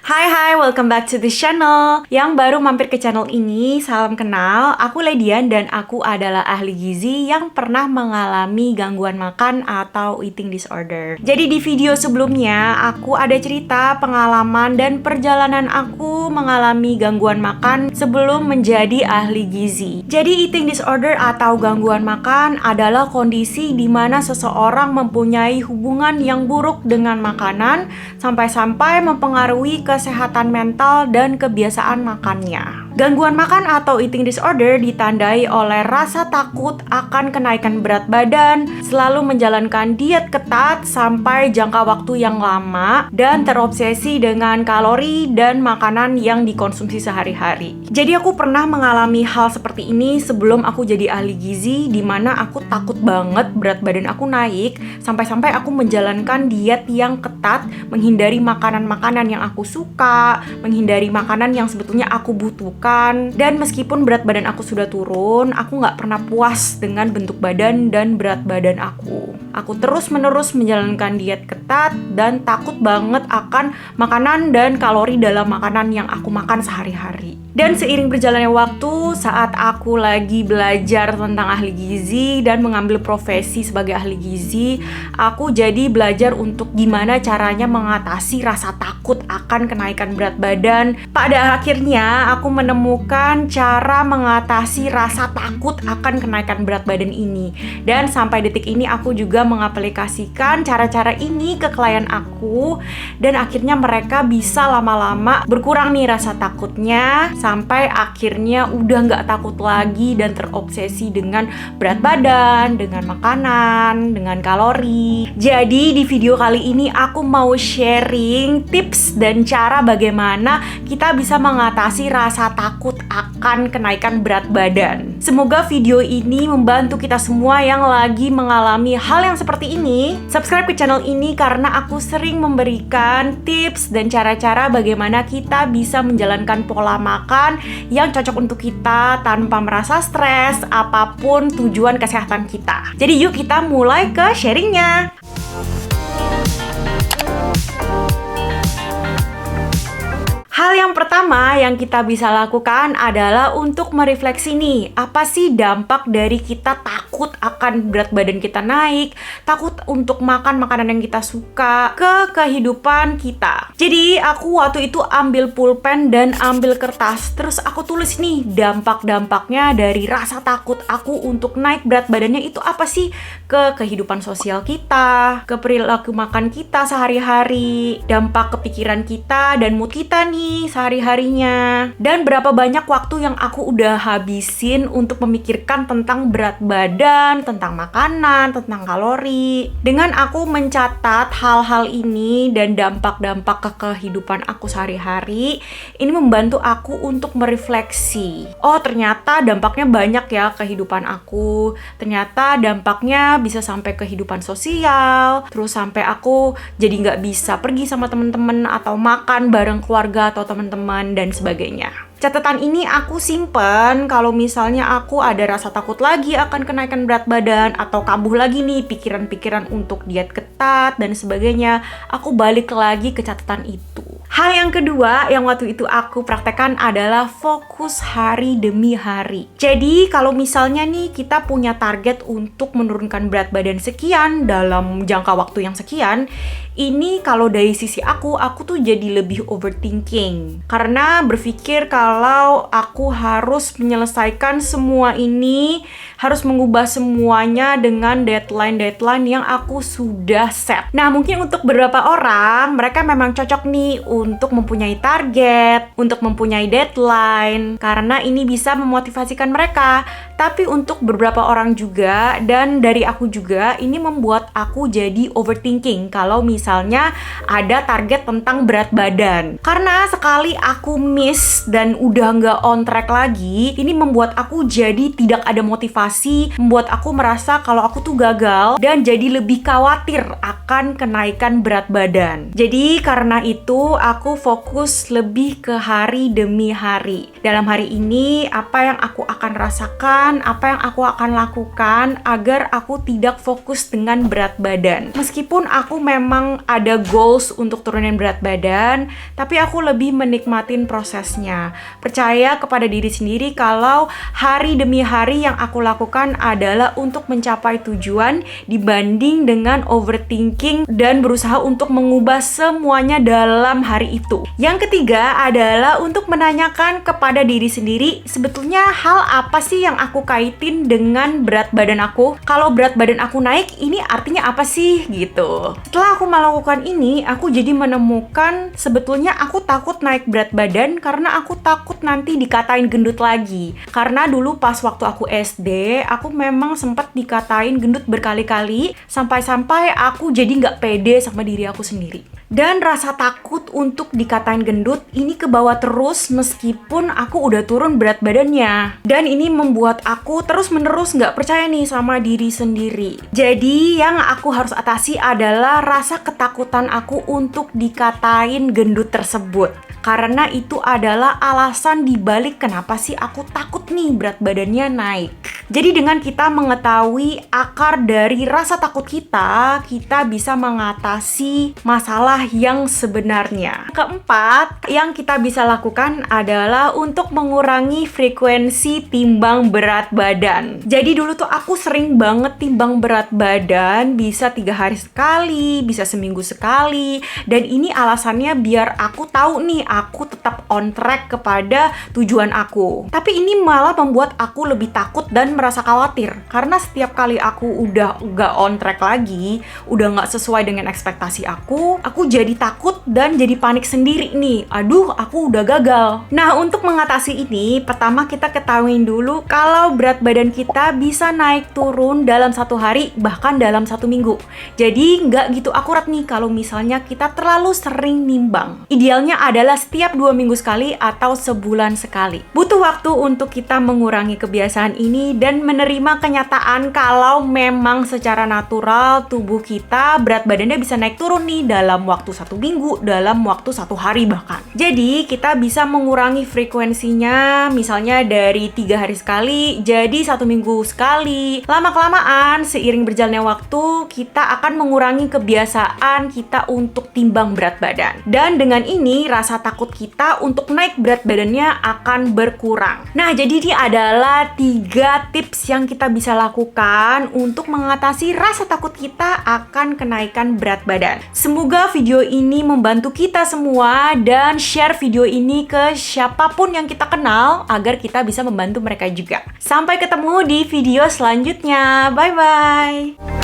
Hai, welcome back to the channel. Yang baru mampir ke channel ini, salam kenal. Aku Ledian dan aku adalah ahli gizi yang pernah mengalami gangguan makan atau eating disorder. Jadi di video sebelumnya, aku ada cerita pengalaman dan perjalanan aku mengalami gangguan makan sebelum menjadi ahli gizi. Jadi eating disorder atau gangguan makan adalah kondisi di mana seseorang mempunyai hubungan yang buruk dengan makanan sampai-sampai mempengaruhi kesehatan mental dan kebiasaan makannya. Gangguan makan atau eating disorder ditandai oleh rasa takut akan kenaikan berat badan, selalu menjalankan diet ketat sampai jangka waktu yang lama, dan terobsesi dengan kalori dan makanan yang dikonsumsi sehari-hari. Jadi aku pernah mengalami hal seperti ini sebelum aku jadi ahli gizi, di mana aku takut banget berat badan aku naik, sampai-sampai aku menjalankan diet yang ketat, menghindari makanan-makanan yang aku suka, menghindari makanan yang sebetulnya aku butuhkan. Dan meskipun berat badan aku sudah turun, aku gak pernah puas dengan bentuk badan dan berat badan aku. Aku terus-menerus menjalankan diet ketat dan takut banget akan makanan dan kalori dalam makanan yang aku makan sehari-hari. Dan seiring berjalannya waktu, saat aku lagi belajar tentang ahli gizi dan mengambil profesi sebagai ahli gizi, aku jadi belajar untuk gimana caranya mengatasi rasa takut akan kenaikan berat badan. Pada akhirnya, aku menemukan cara mengatasi rasa takut akan kenaikan berat badan ini. Dan sampai detik ini aku juga mengaplikasikan cara-cara ini ke klien aku, dan akhirnya mereka bisa lama-lama berkurang nih rasa takutnya, sampai akhirnya udah nggak takut lagi dan terobsesi dengan berat badan, dengan makanan, dengan kalori. Jadi di video kali ini aku mau sharing tips dan cara bagaimana kita bisa mengatasi rasa takut akan kenaikan berat badan. Semoga video ini membantu kita semua yang lagi mengalami hal yang seperti ini. Subscribe ke channel ini karena aku sering memberikan tips dan cara-cara bagaimana kita bisa menjalankan pola makan yang cocok untuk kita tanpa merasa stres apapun tujuan kesehatan kita. Jadi yuk kita mulai ke sharingnya. Hal yang pertama yang kita bisa lakukan adalah untuk merefleksi nih, apa sih dampak dari kita takut akan berat badan kita naik, takut untuk makan makanan yang kita suka ke kehidupan kita. Jadi aku waktu itu ambil pulpen dan ambil kertas, terus aku tulis nih dampak-dampaknya dari rasa takut aku untuk naik berat badannya itu apa sih ke kehidupan sosial kita, ke perilaku makan kita sehari-hari, dampak kepikiran kita dan mood kita nih sehari-harinya, dan berapa banyak waktu yang aku udah habisin untuk memikirkan tentang berat badan, tentang makanan, tentang kalori. Dengan aku mencatat hal-hal ini dan dampak-dampak ke kehidupan aku sehari-hari, ini membantu aku untuk merefleksi. Oh, ternyata dampaknya banyak ya kehidupan aku. Ternyata dampaknya bisa sampai kehidupan sosial, terus sampai aku jadi nggak bisa pergi sama teman-teman atau makan bareng keluarga atau teman-teman dan sebagainya. Catatan ini aku simpen kalau misalnya aku ada rasa takut lagi akan kenaikan berat badan atau kambuh lagi nih pikiran-pikiran untuk diet ketat dan sebagainya, aku balik lagi ke catatan itu. Hal yang kedua yang waktu itu aku praktekkan adalah fokus hari demi hari. Jadi kalau misalnya nih kita punya target untuk menurunkan berat badan sekian dalam jangka waktu yang sekian, ini kalau dari sisi aku tuh jadi lebih overthinking. Karena berpikir kalau aku harus menyelesaikan semua ini, harus mengubah semuanya dengan deadline-deadline yang aku sudah set. Nah, mungkin untuk beberapa orang, mereka memang cocok nih untuk mempunyai target, untuk mempunyai deadline, karena ini bisa memotivasikan mereka. Tapi untuk beberapa orang juga, dan dari aku juga, ini membuat aku jadi overthinking kalau misalnya ada target tentang berat badan. Karena sekali aku miss dan udah nggak on track lagi, ini membuat aku jadi tidak ada motivasi, membuat aku merasa kalau aku tuh gagal, dan jadi lebih khawatir akan kenaikan berat badan. Jadi karena itu aku fokus lebih ke hari demi hari. Dalam hari ini, apa yang aku akan rasakan, apa yang aku akan lakukan agar aku tidak fokus dengan berat badan. Meskipun aku memang memang ada goals untuk turunin berat badan, tapi aku lebih menikmatin prosesnya. Percaya kepada diri sendiri kalau hari demi hari yang aku lakukan adalah untuk mencapai tujuan dibanding dengan overthinking dan berusaha untuk mengubah semuanya dalam hari itu. Yang ketiga adalah untuk menanyakan kepada diri sendiri, sebetulnya hal apa sih yang aku kaitin dengan berat badan aku? Kalau berat badan aku naik, ini artinya apa sih gitu. Setelah aku melakukan ini, aku jadi menemukan sebetulnya aku takut naik berat badan karena aku takut nanti dikatain gendut lagi. Karena dulu pas waktu aku SD, aku memang sempat dikatain gendut berkali-kali sampai-sampai aku jadi nggak pede sama diri aku sendiri. Dan rasa takut untuk dikatain gendut ini kebawa terus meskipun aku udah turun berat badannya. Dan ini membuat aku terus-menerus nggak percaya nih sama diri sendiri. Jadi yang aku harus atasi adalah rasa ketakutan aku untuk dikatain gendut tersebut. Karena itu adalah alasan dibalik kenapa sih aku takut nih berat badannya naik. Jadi dengan kita mengetahui akar dari rasa takut kita bisa mengatasi masalah yang sebenarnya. Keempat, yang kita bisa lakukan adalah untuk mengurangi frekuensi timbang berat badan. Jadi dulu tuh aku sering banget timbang berat badan, bisa 3 hari sekali, bisa seminggu sekali. Dan ini alasannya biar aku tahu nih, aku tetap on track kepada tujuan aku. Tapi ini malah membuat aku lebih takut dan merasa khawatir. Karena setiap kali aku udah gak on track lagi, udah gak sesuai dengan ekspektasi aku jadi takut dan jadi panik sendiri nih. Aduh, aku udah gagal. Nah, untuk mengatasi ini, pertama kita ketahuin dulu kalau berat badan kita bisa naik turun dalam 1 hari, bahkan dalam 1 minggu. Jadi nggak gitu akurat nih kalau misalnya kita terlalu sering nimbang. Idealnya adalah setiap 2 minggu sekali atau sebulan sekali. Butuh waktu untuk kita mengurangi kebiasaan ini dan menerima kenyataan kalau memang secara natural tubuh kita berat badannya bisa naik turun nih dalam waktu 1 minggu, dalam waktu 1 hari bahkan. Jadi kita bisa mengurangi frekuensinya misalnya dari 3 hari sekali jadi 1 minggu sekali. Lama-kelamaan seiring berjalannya waktu kita akan mengurangi kebiasaan kita untuk timbang berat badan. Dan dengan ini rasa takut kita untuk naik berat badannya akan berkurang. Nah, jadi ini adalah 3 tips yang kita bisa lakukan untuk mengatasi rasa takut kita akan kenaikan berat badan. Semoga video ini membantu kita semua dan share video ini ke siapapun yang kita kenal agar kita bisa membantu mereka juga. Sampai ketemu di video selanjutnya. Bye-bye!